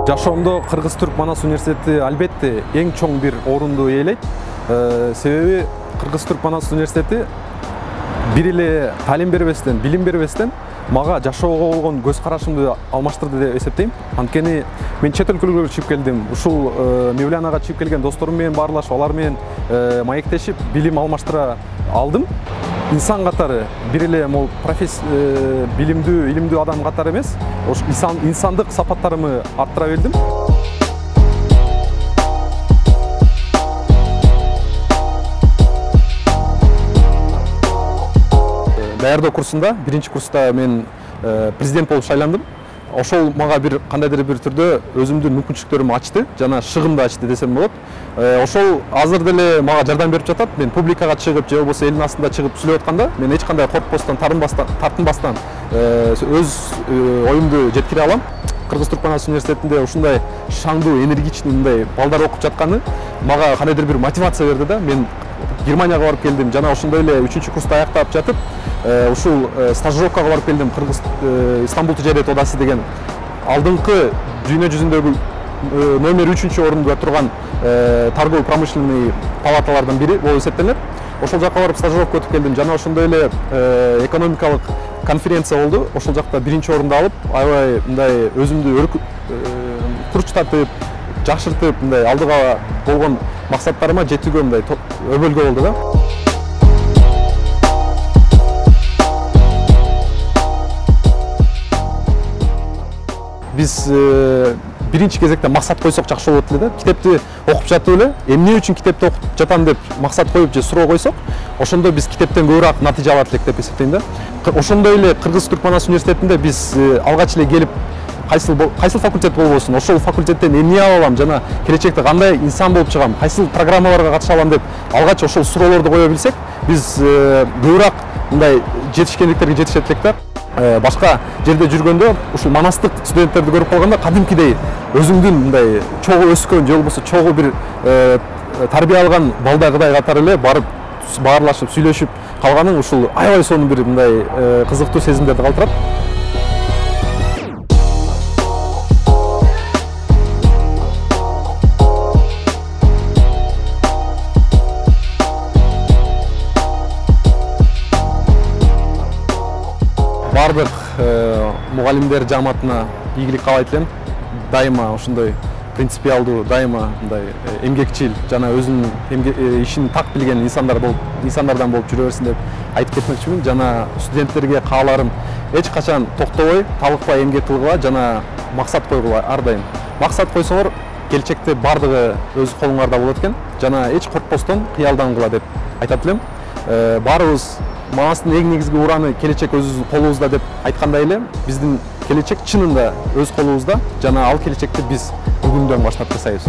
Жашоомдо Кыргыз-Түрк Манас университети албетте эң чоң бир орунду ээлейт. Себеби Кыргыз-Түрк Манас университети бир эле талим бербестен, билим бербестен мага жашоого болгон көз карашымды алмаштырды деп эсептейм. Анткени мен чет өлкөлөргө чыгып келдим. Ушул Мевлянага чыгып келген досторум менен баарлашып, алар менен маектешип, билим алмаштыра алдым. İnsan қатары бир эле билимдүү адам қатары эмес, инсандык сапаттарымы арттыра билдим. Даярдоо курсунда, биринчи курста мен президент болуп шайландым. Ошол мага бир кандайдыр бир түрдө өзүмдүн мүмкүнчүлүктөрүмү ачты, жана шыгымды ачты десем болот. Ошол азыр деле мага жардам берип жатат. Мен публикага чыгып, же болбосо элдин астында чыгып сүйлөп атканда, мен эч кандай коркпостон, тартынбастан өз оюмду жеткире алам. Кыргыз-Түрк Манас университетинде ушундай шаңдуу, энергичный мындай балдар окуп жатканы мага кандайдыр бир мотивация берди да. Мен Германияга барып келдим, жана ошондой эле 3-курста аяктап жатып, ушул стажировкага барып келдим. Стамбул тижарет одасы деген алдыңкы дүйнө жүзүндөгү номер 3-орунда турган торгово-промышленный палаталардан бири болуп эсептелет. Ошол жака барып стажировка өтүп келдим, жана ошондой эле экономикалык конференция болду. Ошол жакта биринчи орунду алып, аябай мындай өзүмдү курчтатып, жакшыртып, мындай алдыга болгон максаттарыма жетүүгө мындай өбөлгө болду да. Биз биринчи кезекте максат койсок жакшы болот эле да. Китепти окуп жатып эле, эмне үчүн китепти окуп жатам деп максат коюп же суроо койсок, ошондо биз китептен көбүрөөк натыйжа алат элек деп эсептейм да. Ошондой эле Кыргыз-Түрк Манас университетинде биз алгач эле келип, кайсыл факультет болбосун, ошол факультеттен эмне ала алам, жана келечекте кандай инсан болуп чыгам, кайсыл программаларга катыша алам деп алгач ошол суроолорду кое билсек, биз көбүрөөк мындай жетишкендиктерге жетишет элек да. Башка жерде жүргөндө ушул манастык студенттерди көрүп калганда кадимкидей өзүңдүн мындай чогуу өскөн же болбосо чогуу бир тарбия алган балдагыдай катары эле барып баарлашып сүйлөшүп калганың ушул аябай сонун бир мындай кызыктуу сезимдерди калтырат. Бардык мугалимдер жамаатына ийгилик каалайт элем. Дайыма ошондой принципиалдуу, дайыма мындай эмгекчил жана өзүнүн ишин так билген инсандардан болуп жүрө берсин деп айтып кетмекчимин. Жана студенттерге кааларым эч качан токтобой, талыкпай эмгек кылгыла жана максат койгула ар дайым. Максат койсоңор келечекте бардыгы өз колуңарда болот экен. Жана эч коркпостон кыялдангыла деп айтат элем. Баарыбыз Манастын эң негизги ураны келечек өзүбүздүн колубузда деп айткандай эле, биздин келечек чынында өз колубузда, жана ал келечекти биз бүгүндөн баштап жасайбыз.